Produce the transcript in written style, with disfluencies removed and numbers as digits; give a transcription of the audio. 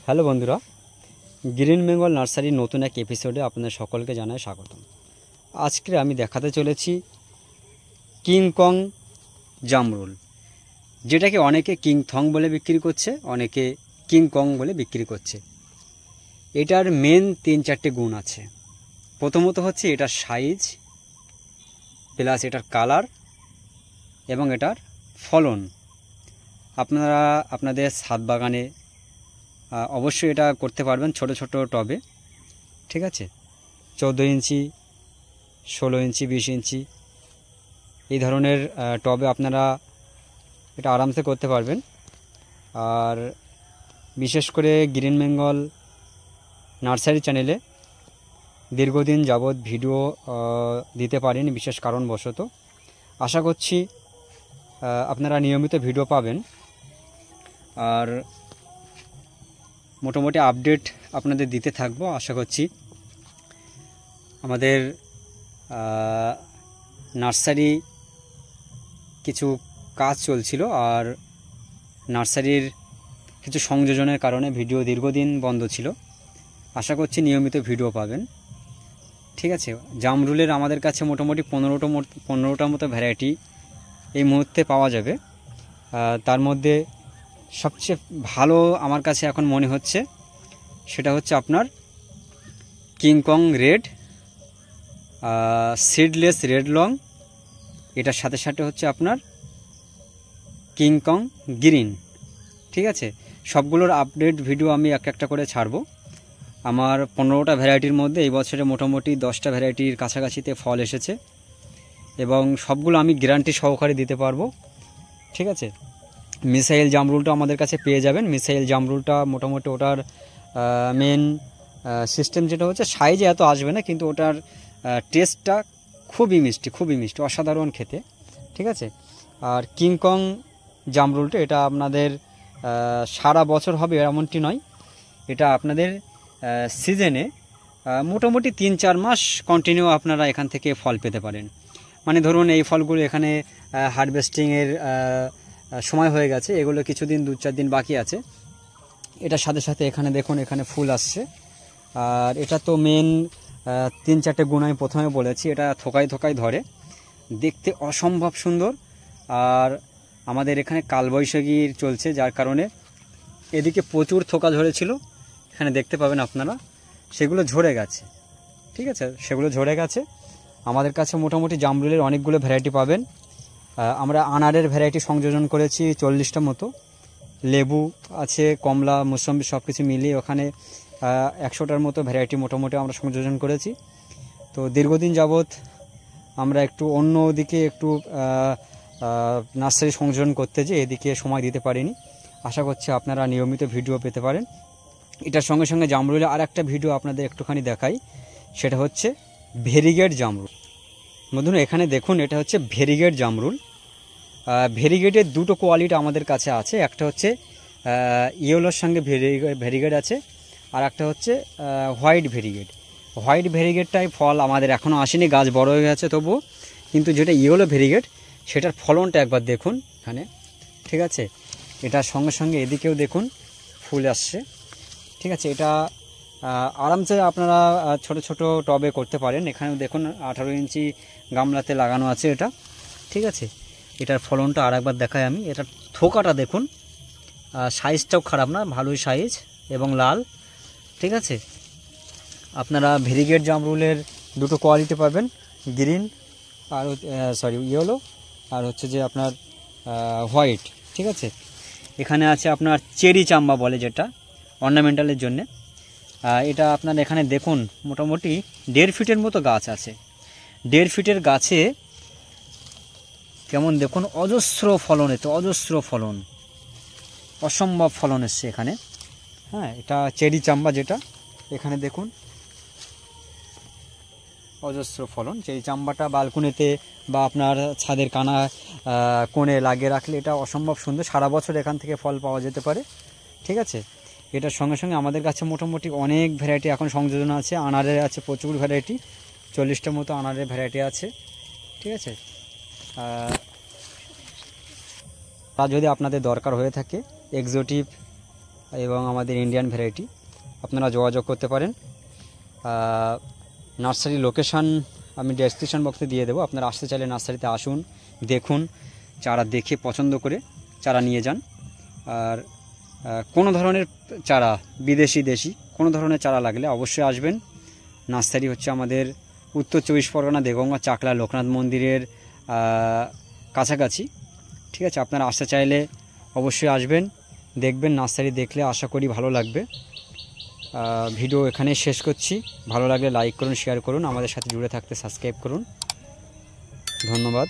Hello বন্ধুরা, green Bengal নার্সারির নতুন এক এপিসোডে আপনাদের সকলকে জানাই স্বাগতম। আজকে আমি দেখাতে চলেছি কিংকং জামরুল, যেটাকে অনেকে কিংথং বলে বিক্রি করছে, অনেকে কিংকং বলে বিক্রি করছে। এটার মেন 3-4টে গুণ আছে। প্রথমত হচ্ছে এটার সাইজ, প্লাস এটার কালার এবং এটার ফলন। আপনারা আপনাদের ছাদ বাগানে অবশ্যই এটা করতে পারবেন ছোট ছোট টবে, ঠিক আছে। 14 ইঞ্চি, 16 ইঞ্চি, 20 ইঞ্চি এই ধরনের টবে আপনারা এটা আরামসে করতে পারবেন। আর বিশেষ করে গ্রিন বেঙ্গল নার্সারি চ্যানেলে দীর্ঘদিন যাবৎ ভিডিও দিতে পারিনি বিশেষ কারণবশত। আশা করছি আপনারা নিয়মিত ভিডিও পাবেন আর মোটামুটি আপডেট আপনাদের দিতে থাকবো। আশা করছি আমাদের নার্সারি কিছু কাজ চলছিল আর নার্সারির কিছু সংযোজনের কারণে ভিডিও দীর্ঘদিন বন্ধ ছিল। আশা করছি নিয়মিত ভিডিও পাবেন, ঠিক আছে। জামরুলের আমাদের কাছে মোটামুটি 15টার মতো ভ্যারাইটি এই মুহূর্তে পাওয়া যাবে। তার মধ্যে সবচেয়ে ভালো আমার কাছে এখন মনে হচ্ছে সেটা হচ্ছে আপনার King Kong red, seedless red long, এটার সাথে সাথে হচ্ছে আপনার কিংকং গ্রিন, ঠিক আছে। সবগুলোর আপডেট ভিডিও আমি একটা করে ছাড়বো। আমার 15টা ভ্যারাইটির মধ্যে এই বছরে মোটামুটি 10টা ভ্যারাইটির কাছাকাছিতে ফল এসেছে এবং সবগুলো আমি গ্যারান্টি সহকারে দিতে পারবো, ঠিক আছে। মিসাইল জামরুলটা আমাদের কাছে পেয়ে যাবেন। মিসাইল জামরুলটা মোটামুটি ওটার মেন সিস্টেম যেটা হচ্ছে, সাইজে এত আসবে না কিন্তু ওটার টেস্টটা খুবই মিষ্টি, অসাধারণ খেতে, ঠিক আছে। আর কিংকং জামরুলটা এটা আপনাদের সারা বছর হবে এমনটি নয়, এটা আপনাদের সিজনে মোটামুটি 3-4 মাস কন্টিনিউ আপনারা এখান থেকে ফল পেতে পারেন। মানে ধরুন এই ফলগুলো এখানে হারভেস্টিংয়ের সময় হয়ে গেছে, এগুলো কিছুদিন 2-4 দিন বাকি আছে। এটার সাথে সাথে এখানে দেখুন, এখানে ফুল আসছে। আর এটা তো মেন 3-4টে গুণ আমি প্রথমে বলেছি। এটা থোকায় থোকায় ধরে, দেখতে অসম্ভব সুন্দর। আর আমাদের এখানে কালবৈশাখী চলছে, যার কারণে এদিকে প্রচুর থোকা ধরেছিল, এখানে দেখতে পাবেন আপনারা, সেগুলো ঝরে গেছে, ঠিক আছে। সেগুলো ঝরে গেছে। আমাদের কাছে মোটামুটি জামরুলের অনেকগুলো ভ্যারাইটি পাবেন। আমরা আনারের ভ্যারাইটি সংযোজন করেছি 40টা মতো, লেবু আছে, কমলা, মুসম্বি সব কিছু মিলিয়ে ওখানে 100টার মতো ভ্যারাইটি মোটামুটি আমরা সংযোজন করেছি। তো দীর্ঘদিন যাবৎ আমরা একটু অন্য দিকে একটু নার্সারি সংযোজন করতে যে এদিকে সময় দিতে পারিনি। আশা করছি আপনারা নিয়মিত ভিডিও পেতে পারেন। এটার সঙ্গে সঙ্গে জামরুলের আর একটা ভিডিও আপনাদের একটুখানি দেখাই, সেটা হচ্ছে ভেরিগেট জামরুল। বন্ধুরা এখানে দেখুন, এটা হচ্ছে ভেরিগেট জামরুল। ভেরিগেটের দুটো কোয়ালিটি আমাদের কাছে আছে, একটা হচ্ছে ইয়েলোর সঙ্গে ভেরিগেট আছে, আর একটা হচ্ছে হোয়াইট ভেরিগেট। হোয়াইট ভেরিগেটটাই ফল আমাদের এখনও আসেনি, গাছ বড় হয়ে গেছে তবুও, কিন্তু যেটা ইয়েলো ভেরিগেট সেটার ফলনটা একবার দেখুন এখানে, ঠিক আছে। এটার সঙ্গে সঙ্গে এদিকেও দেখুন ফুল আসছে, ঠিক আছে। এটা আরামসে আপনারা ছোট ছোট টবে করতে পারেন। এখানেও দেখুন 18 ইঞ্চি গামলাতে লাগানো আছে এটা, ঠিক আছে। এটার ফলনটা আর একবার দেখাই আমি। এটার থোকাটা দেখুন, সাইজটাও খারাপ না, ভালোই সাইজ এবং লাল, ঠিক আছে। আপনারা ভেরিগেট জামরুলের দুটো কোয়ালিটি পাবেন, গ্রিন আর ইয়েলো, আর হচ্ছে যে আপনার হোয়াইট, ঠিক আছে। এখানে আছে আপনার চেরি চাম্বা বলে, যেটা অর্নামেন্টালের জন্যে। এটা আপনার এখানে দেখুন মোটামুটি 1.5 ফিটের মতো গাছ আছে। 1.5 ফিটের গাছে কেমন দেখুন, অজস্র ফলন, এতে অজস্র ফলন, অসম্ভব ফলন এসছে এখানে। হ্যাঁ, এটা চেরি চাম্বা যেটা, এখানে দেখুন অজস্র ফলন। চেরি চাম্বাটা বালকনিতে বা আপনার ছাদের কোণে লাগিয়ে রাখলে এটা অসম্ভব সুন্দর, সারা বছর এখান থেকে ফল পাওয়া যেতে পারে, ঠিক আছে। এটার সঙ্গে সঙ্গে আমাদের কাছে মোটামুটি অনেক ভ্যারাইটি এখন সংযোজন আছে। আনারের আছে প্রচুর ভ্যারাইটি, 40টার মতো আনারের ভ্যারাইটি আছে, ঠিক আছে। তা যদি আপনাদের দরকার হয়ে থাকে এক্সোটিভ এবং আমাদের ইন্ডিয়ান ভ্যারাইটি, আপনারা যোগাযোগ করতে পারেন। নার্সারি লোকেশান আমি ডেসক্রিপশন বক্সে দিয়ে দেবো, আপনারা আসতে চাইলে নার্সারিতে আসুন, দেখুন, চারা দেখে পছন্দ করে চারা নিয়ে যান। আর কোনো ধরনের চারা, বিদেশি দেশি কোনো ধরনের চারা লাগলে অবশ্যই আসবেন। নার্সারি হচ্ছে আমাদের উত্তর 24 পরগনা, দেগঙ্গা চাকলা লোকনাথ মন্দিরের কাছাকাছি। ঠিক আছে, আপনারা আসতে চাইলে অবশ্যই আসবেন, দেখবেন। নার্সারি দেখলে আশা করি ভালো লাগবে। ভিডিও এখানেই শেষ করছি। ভালো লাগলে লাইক করুন, শেয়ার করুন, আমাদের সাথে জুড়ে থাকতে সাবস্ক্রাইব করুন। ধন্যবাদ।